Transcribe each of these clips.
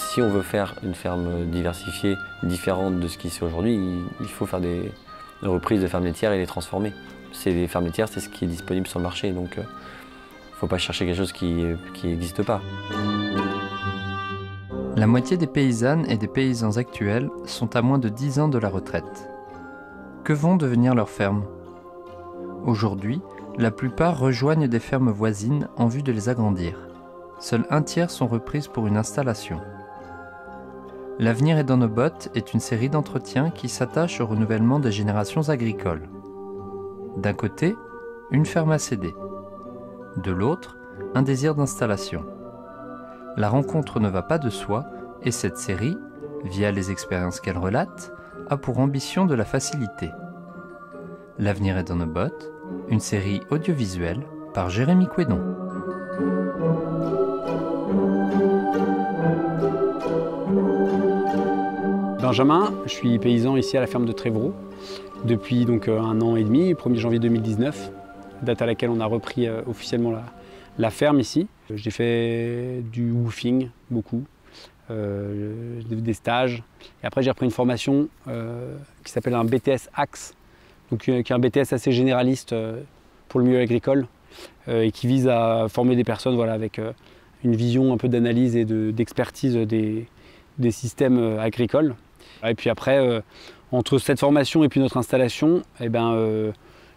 si on veut faire une ferme diversifiée, différente de ce qui c'est aujourd'hui, il faut faire des reprises de fermes laitières et les transformer. Les fermes laitières, c'est ce qui est disponible sur le marché, donc il ne faut pas chercher quelque chose qui n'existe pas. La moitié des paysannes et des paysans actuels sont à moins de 10 ans de la retraite. Que vont devenir leurs fermes? Aujourd'hui, la plupart rejoignent des fermes voisines en vue de les agrandir. Seul un tiers sont reprises pour une installation. L'avenir est dans nos bottes est une série d'entretiens qui s'attachent au renouvellement des générations agricoles. D'un côté, une ferme à céder. De l'autre, un désir d'installation. La rencontre ne va pas de soi et cette série, via les expériences qu'elle relate, a pour ambition de la faciliter. L'avenir est dans nos bottes, une série audiovisuelle par Jérémy Quédon. Benjamin, je suis paysan ici à la ferme de Trévreau depuis donc 1 an et demi, 1er janvier 2019, date à laquelle on a repris officiellement la ferme ici. J'ai fait du woofing beaucoup, des stages, et après j'ai repris une formation qui s'appelle un BTS Axe, donc, qui est un BTS assez généraliste pour le milieu agricole et qui vise à former des personnes voilà, avec une vision un peu d'analyse et d'expertise des systèmes agricoles. Et puis après, entre cette formation et puis notre installation, eh ben,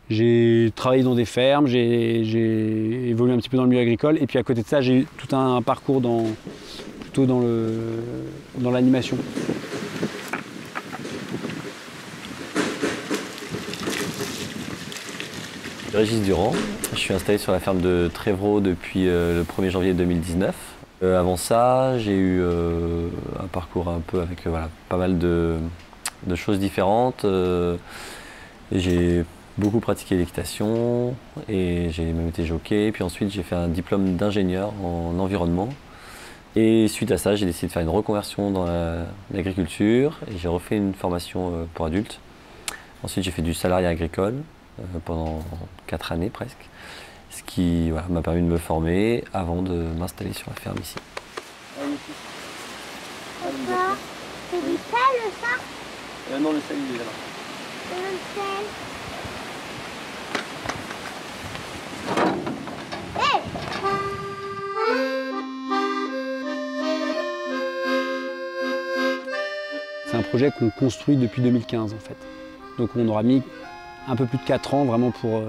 j'ai travaillé dans des fermes, j'ai évolué un petit peu dans le milieu agricole et puis à côté de ça, j'ai eu tout un parcours plutôt dans l'animation. Régis Durand, je suis installé sur la ferme de Trévreau depuis le 1er janvier 2019. Avant ça, j'ai eu un parcours un peu avec voilà, pas mal de choses différentes. J'ai beaucoup pratiqué l'équitation et j'ai même été jockey. Puis ensuite, j'ai fait un diplôme d'ingénieur en environnement. Et suite à ça, j'ai décidé de faire une reconversion dans l'agriculture et j'ai refait une formation pour adultes. Ensuite, j'ai fait du salariat agricole pendant 4 années presque, ce qui voilà, m'a permis de me former avant de m'installer sur la ferme ici. Papa, c'est du sel ça? Non, le sel il est là-bas. Le sel. Hey! C'est un projet qu'on construit depuis 2015 en fait. Donc on aura mis un peu plus de 4 ans vraiment pour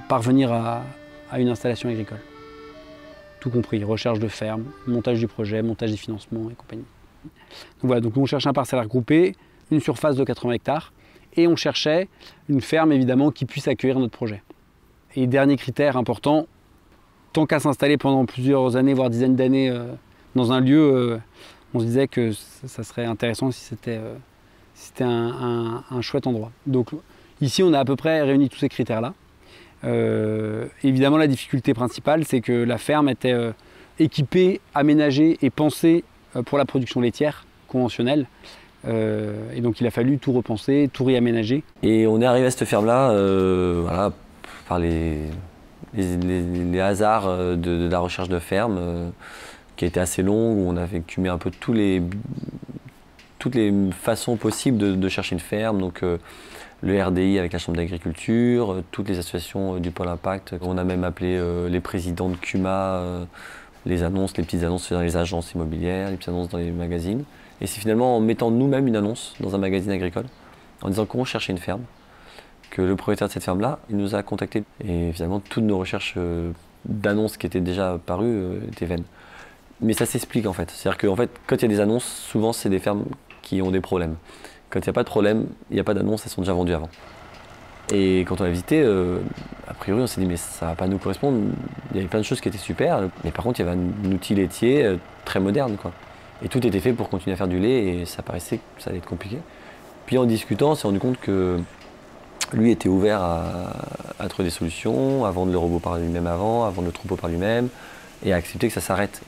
parvenir à une installation agricole. Tout compris, recherche de ferme, montage du projet, montage des financements et compagnie. Donc voilà, donc on cherchait un parcellaire groupé, une surface de 80 hectares et on cherchait une ferme évidemment qui puisse accueillir notre projet. Et dernier critère important, tant qu'à s'installer pendant plusieurs années, voire dizaines d'années dans un lieu, on se disait que ça serait intéressant si c'était un chouette endroit. Donc ici on a à peu près réuni tous ces critères-là. Évidemment la difficulté principale c'est que la ferme était équipée, aménagée et pensée pour la production laitière conventionnelle. Et donc il a fallu tout repenser, tout réaménager. Et on est arrivé à cette ferme-là voilà, par les hasards de la recherche de ferme qui a été assez longue, où on avait cumulé un peu toutes les façons possibles de chercher une ferme. Donc, le RDI avec la Chambre d'agriculture, toutes les associations du Pôle Impact. On a même appelé les présidents de CUMA, les annonces, les petites annonces dans les agences immobilières, les petites annonces dans les magazines. Et c'est finalement en mettant nous-mêmes une annonce dans un magazine agricole, en disant qu'on cherchait une ferme, que le propriétaire de cette ferme-là, il nous a contactés. Et finalement, toutes nos recherches d'annonces qui étaient déjà parues étaient vaines. Mais ça s'explique en fait. C'est-à-dire qu'en fait, quand il y a des annonces, souvent c'est des fermes qui ont des problèmes. Quand il n'y a pas de problème, il n'y a pas d'annonce, elles sont déjà vendues avant. Et quand on a visité, a priori on s'est dit mais ça ne va pas nous correspondre. Il y avait plein de choses qui étaient super, mais par contre il y avait un outil laitier très moderne, quoi. Et tout était fait pour continuer à faire du lait et ça paraissait que ça allait être compliqué. Puis en discutant, on s'est rendu compte que lui était ouvert à trouver des solutions, à vendre le robot par lui-même à vendre le troupeau par lui-même et à accepter que ça s'arrête.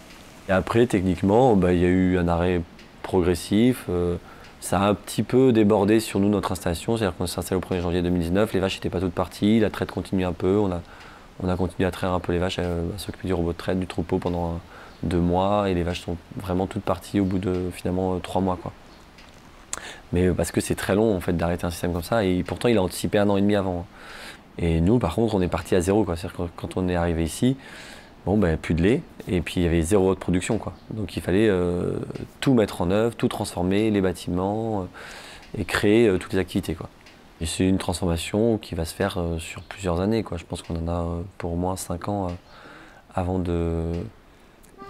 Et après, techniquement, il y a eu un arrêt progressif. Ça a un petit peu débordé sur nous, notre installation. C'est-à-dire qu'on s'est installé au 1er janvier 2019. Les vaches n'étaient pas toutes parties. La traite continue un peu. On a continué à traire un peu les vaches, à s'occuper du robot de traite, du troupeau pendant 2 mois et les vaches sont vraiment toutes parties au bout de finalement 3 mois, quoi. Mais parce que c'est très long en fait d'arrêter un système comme ça et pourtant il a anticipé 1 an et demi avant. Et nous par contre on est parti à zéro, quoi. C'est-à-dire que quand on est arrivé ici, bon ben plus de lait et puis il y avait 0 autre production, quoi. Donc il fallait tout mettre en œuvre, tout transformer, les bâtiments et créer toutes les activités, quoi. Et c'est une transformation qui va se faire sur plusieurs années, quoi. Je pense qu'on en a pour au moins 5 ans avant de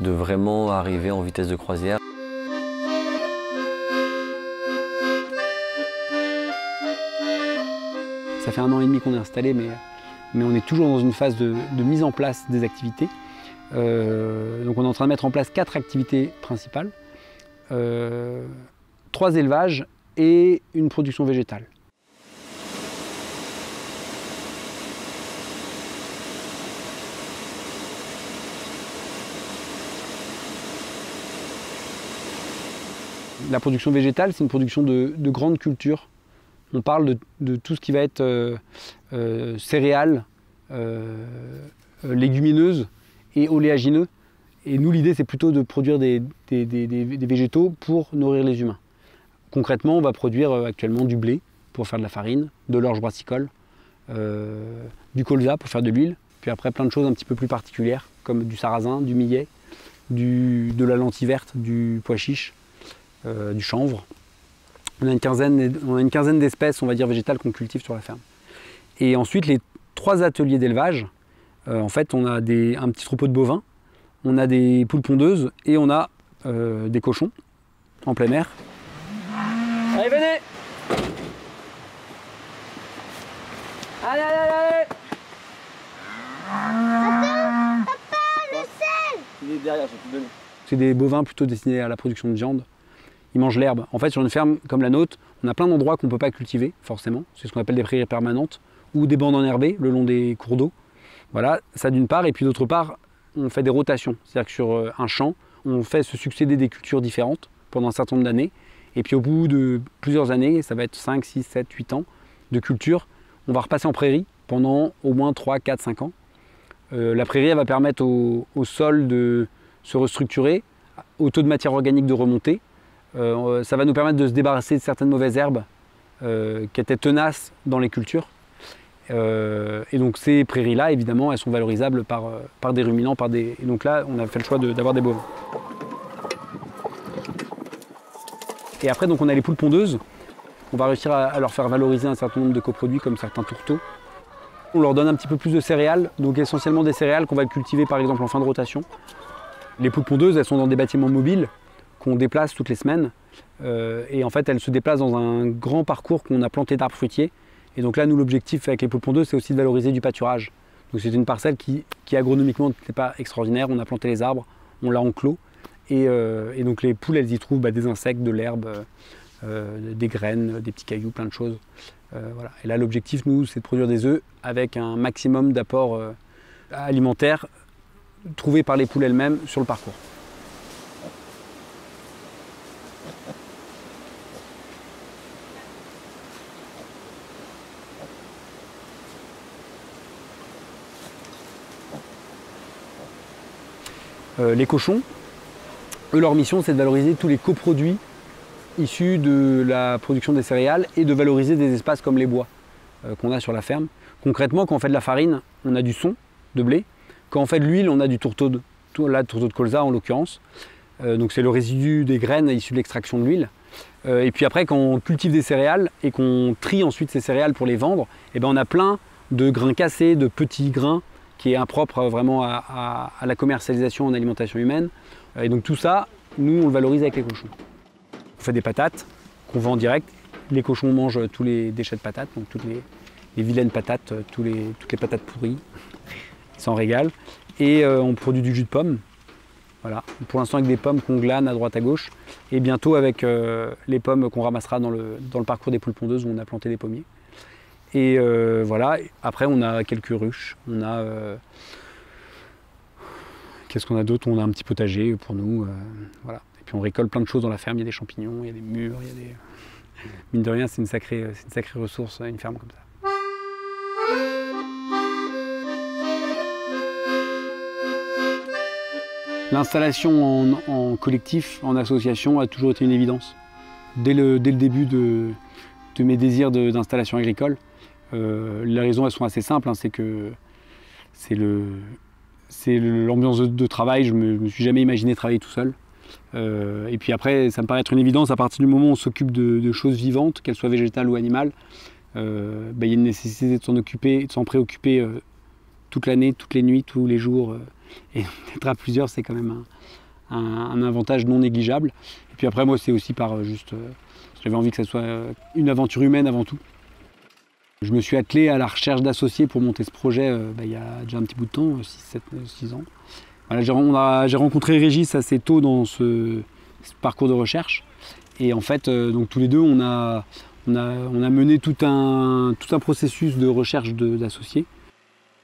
vraiment arriver en vitesse de croisière. Ça fait 1 an et demi qu'on est installé, mais on est toujours dans une phase de mise en place des activités. Donc on est en train de mettre en place 4 activités principales, 3 élevages et une production végétale. La production végétale, c'est une production de grandes cultures. On parle de tout ce qui va être céréales, légumineuses et oléagineux. Et nous, l'idée, c'est plutôt de produire des végétaux pour nourrir les humains. Concrètement, on va produire actuellement du blé pour faire de la farine, de l'orge brassicole, du colza pour faire de l'huile, puis après plein de choses un petit peu plus particulières, comme du sarrasin, du millet, de la lentille verte, du pois chiche, du chanvre. On a une quinzaine d'espèces, on va dire, végétales qu'on cultive sur la ferme. Et ensuite, les 3 ateliers d'élevage, en fait, on a un petit troupeau de bovins, on a des poules pondeuses et on a des cochons en plein air. Allez, venez! Allez, allez, allez! Attends, papa, le sel! Il est derrière, je vais te donner. C'est des bovins plutôt destinés à la production de viande. Ils mangent l'herbe. En fait, sur une ferme comme la nôtre, on a plein d'endroits qu'on ne peut pas cultiver, forcément. C'est ce qu'on appelle des prairies permanentes, ou des bandes enherbées le long des cours d'eau. Voilà, ça d'une part. Et puis d'autre part, on fait des rotations. C'est-à-dire que sur un champ, on fait se succéder des cultures différentes pendant un certain nombre d'années. Et puis au bout de plusieurs années, ça va être 5, 6, 7, 8 ans de culture, on va repasser en prairie pendant au moins 3, 4, 5 ans. La prairie, elle va permettre au sol de se restructurer, au taux de matière organique de remonter. Ça va nous permettre de se débarrasser de certaines mauvaises herbes qui étaient tenaces dans les cultures. Et donc ces prairies-là, évidemment, elles sont valorisables par des ruminants, et donc là, on a fait le choix d'avoir des bovins. Et après, donc, on a les poules pondeuses. On va réussir à leur faire valoriser un certain nombre de coproduits, comme certains tourteaux. On leur donne un petit peu plus de céréales, donc essentiellement des céréales qu'on va cultiver par exemple en fin de rotation. Les poules pondeuses, elles sont dans des bâtiments mobiles qu'on déplace toutes les semaines. Et en fait, elles se déplacent dans un grand parcours qu'on a planté d'arbres fruitiers. Et donc là, nous, l'objectif avec les poules pondeuses, c'est aussi de valoriser du pâturage. Donc c'est une parcelle qui agronomiquement n'était pas extraordinaire. On a planté les arbres, on l'a enclos. Et donc les poules, elles y trouvent des insectes, de l'herbe, des graines, des petits cailloux, plein de choses. Voilà. Et là, l'objectif, nous, c'est de produire des œufs avec un maximum d'apports alimentaires trouvés par les poules elles-mêmes sur le parcours. Les cochons, eux, leur mission, c'est de valoriser tous les coproduits issus de la production des céréales et de valoriser des espaces comme les bois qu'on a sur la ferme. Concrètement, quand on fait de la farine, on a du son de blé. Quand on fait de l'huile, on a du tourteau de colza en l'occurrence. Donc c'est le résidu des graines issues de l'extraction de l'huile. Et puis après, quand on cultive des céréales et qu'on trie ensuite ces céréales pour les vendre, eh ben, on a plein de grains cassés, de petits grains qui est impropre vraiment à la commercialisation en alimentation humaine. Et donc tout ça, nous, on le valorise avec les cochons. On fait des patates qu'on vend en direct. Les cochons mangent tous les déchets de patates, donc toutes les vilaines patates, toutes les patates pourries. Ils s'en régalent. Et on produit du jus de pomme. Voilà. Pour l'instant avec des pommes qu'on glane à droite à gauche. Et bientôt avec les pommes qu'on ramassera dans le parcours des poules pondeuses où on a planté des pommiers. Et voilà. Après on a quelques ruches. On a... Qu'est-ce qu'on a d'autre? On a un petit potager pour nous. Voilà. Et puis on récolte plein de choses dans la ferme. Il y a des champignons, il y a des mûres, il y a des... Mine de rien, c'est une sacrée ressource, une ferme comme ça. L'installation en collectif, en association, a toujours été une évidence. Dès le début de mes désirs d'installation agricole, les raisons elles sont assez simples, hein, c'est que c'est l'ambiance de travail. Je me suis jamais imaginé travailler tout seul. Et puis après, ça me paraît être une évidence, à partir du moment où on s'occupe de choses vivantes, qu'elles soient végétales ou animales, il y a une nécessité de s'en occuper, de s'en préoccuper toute l'année, toutes les nuits, tous les jours. Et d'être à plusieurs, c'est quand même un avantage non négligeable. Et puis après, moi, c'est aussi j'avais envie que ça soit une aventure humaine avant tout. Je me suis attelé à la recherche d'associés pour monter ce projet il y a déjà un petit bout de temps, 6 ans. Voilà, j'ai rencontré Régis assez tôt dans ce parcours de recherche. Et en fait, donc tous les deux, on a mené tout un processus de recherche d'associés.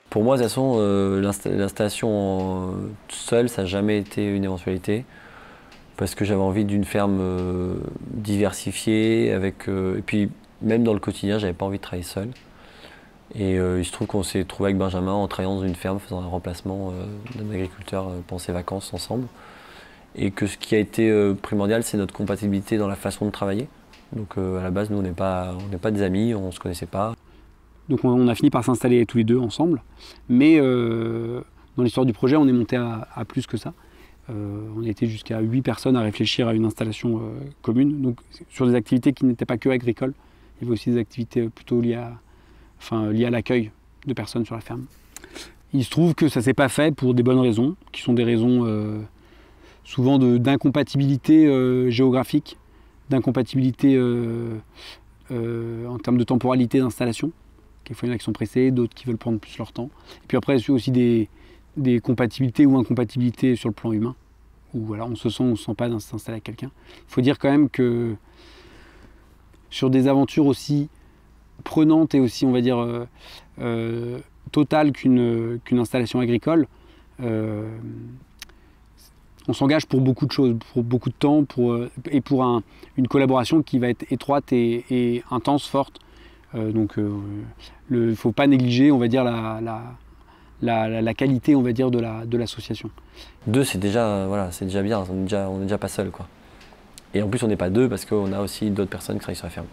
Pour moi, de toute façon, l'installation seule, ça n'a jamais été une éventualité. Parce que j'avais envie d'une ferme diversifiée, et puis même dans le quotidien, j'avais pas envie de travailler seul. Et il se trouve qu'on s'est trouvé avec Benjamin en travaillant dans une ferme, faisant un remplacement d'un agriculteur pendant ses vacances ensemble. Et que ce qui a été primordial, c'est notre compatibilité dans la façon de travailler. Donc à la base, nous, on n'est pas des amis, on ne se connaissait pas. Donc on a fini par s'installer tous les deux ensemble. Mais dans l'histoire du projet, on est monté à plus que ça. On était jusqu'à 8 personnes à réfléchir à une installation commune, donc sur des activités qui n'étaient pas que agricoles. Il y avait aussi des activités plutôt liées à l'accueil de personnes sur la ferme. Il se trouve que ça ne s'est pas fait pour des bonnes raisons, qui sont des raisons souvent d'incompatibilité géographique, d'incompatibilité en termes de temporalité d'installation. Quelquefois il y en a qui sont pressés, d'autres qui veulent prendre plus leur temps. Et puis après, il y a aussi des compatibilités ou incompatibilités sur le plan humain, où voilà, on se sent ou on ne se sent pas s'installer avec quelqu'un. Il faut dire quand même que sur des aventures aussi prenantes et aussi, on va dire, totales qu'une installation agricole, on s'engage pour beaucoup de choses, pour beaucoup de temps, et pour une collaboration qui va être étroite et intense, forte. Donc il ne faut pas négliger, on va dire, la qualité, on va dire, de l'association. Deux, c'est déjà bien, on n'est déjà pas seul, quoi. Et en plus, on n'est pas deux parce qu'on a aussi d'autres personnes qui travaillent sur la ferme.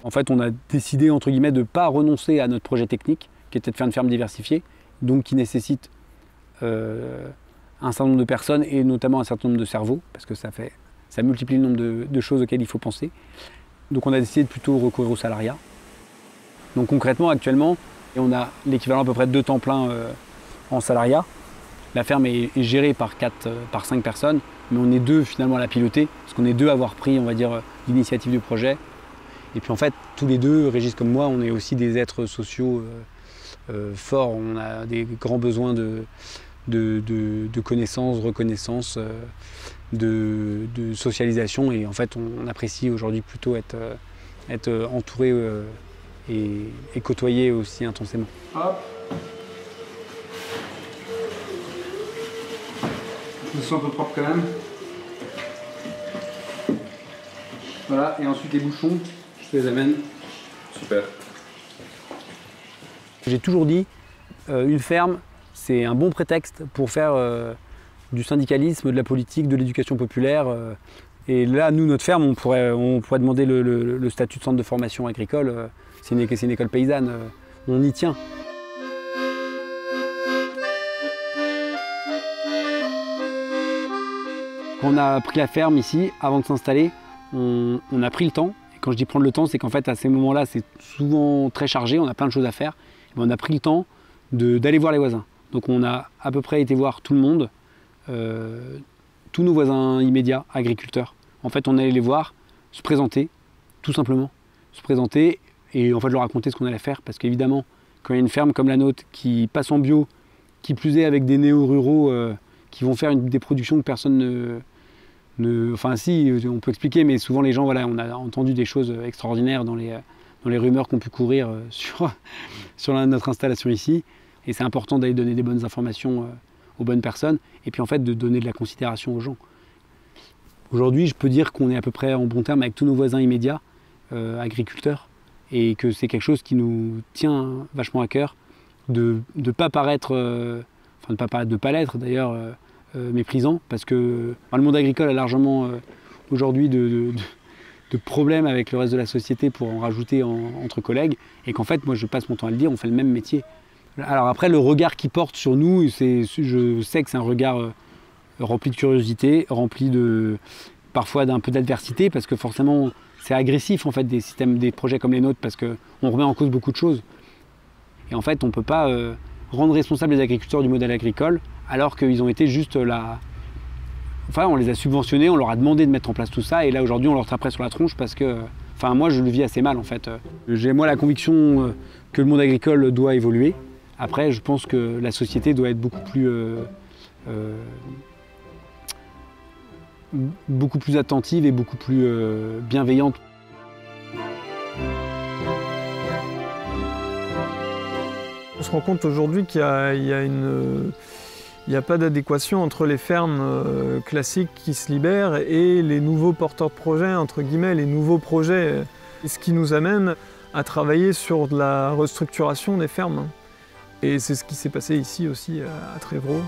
En fait, on a décidé, entre guillemets, de ne pas renoncer à notre projet technique, qui était de faire une ferme diversifiée, donc qui nécessite un certain nombre de personnes et notamment un certain nombre de cerveaux, parce que ça multiplie le nombre de choses auxquelles il faut penser. Donc on a décidé de plutôt recourir au salariat. Donc concrètement, actuellement, on a l'équivalent à peu près de 2 temps plein en salariat. La ferme est gérée par 5 personnes, mais on est 2 finalement à la piloter, parce qu'on est 2 à avoir pris, on va dire, l'initiative du projet. Et puis en fait, tous les deux, Régis comme moi, on est aussi des êtres sociaux forts. On a des grands besoins de connaissances, reconnaissance, de socialisation. Et en fait, on apprécie aujourd'hui plutôt être entouré et côtoyé aussi intensément. Hop. Je me sens un peu propre quand même. Voilà, et ensuite les bouchons, je te les amène. Super. J'ai toujours dit, une ferme, c'est un bon prétexte pour faire du syndicalisme, de la politique, de l'éducation populaire. Et là, nous, notre ferme, on pourrait demander le statut de centre de formation agricole. C'est une école paysanne, on y tient. Quand on a pris la ferme ici, avant de s'installer, on a pris le temps. Et quand je dis prendre le temps, c'est qu'en fait, à ces moments-là, c'est souvent très chargé, on a plein de choses à faire. Et on a pris le temps d'aller voir les voisins. Donc on a à peu près été voir tout le monde, tous nos voisins immédiats, agriculteurs. En fait, on allait les voir, se présenter, tout simplement. Se présenter et en fait leur raconter ce qu'on allait faire. Parce qu'évidemment, quand il y a une ferme comme la nôtre qui passe en bio, qui plus est avec des néo-ruraux qui vont faire des productions que personne enfin si, on peut expliquer, mais souvent les gens, voilà, on a entendu des choses extraordinaires dans les rumeurs qu'on pu courir sur notre installation ici. Et c'est important d'aller donner des bonnes informations aux bonnes personnes et puis en fait de donner de la considération aux gens. Aujourd'hui, je peux dire qu'on est à peu près en bon terme avec tous nos voisins immédiats, agriculteurs, et que c'est quelque chose qui nous tient vachement à cœur de ne pas paraître, de pas l'être d'ailleurs, méprisant, parce que le monde agricole a largement aujourd'hui de problèmes avec le reste de la société pour en rajouter entre collègues, et qu'en fait, moi je passe mon temps à le dire, on fait le même métier. Alors après, le regard qu'ils portent sur nous, je sais que c'est un regard rempli de curiosité, rempli parfois d'un peu d'adversité, parce que forcément c'est agressif en fait des projets comme les nôtres, parce qu'on remet en cause beaucoup de choses. Et en fait, on ne peut pas rendre responsables les agriculteurs du modèle agricole, alors qu'ils ont été juste là. Enfin, on les a subventionnés, on leur a demandé de mettre en place tout ça, et là aujourd'hui on leur taperait sur la tronche parce que, enfin moi je le vis assez mal en fait. J'ai moi la conviction que le monde agricole doit évoluer. Après, je pense que la société doit être beaucoup plus attentive et beaucoup plus bienveillante. On se rend compte aujourd'hui qu'il n'y a pas d'adéquation entre les fermes classiques qui se libèrent et les nouveaux porteurs de projets, entre guillemets, les nouveaux projets. Ce qui nous amène à travailler sur de la restructuration des fermes. Et c'est ce qui s'est passé ici aussi à Tréveraud.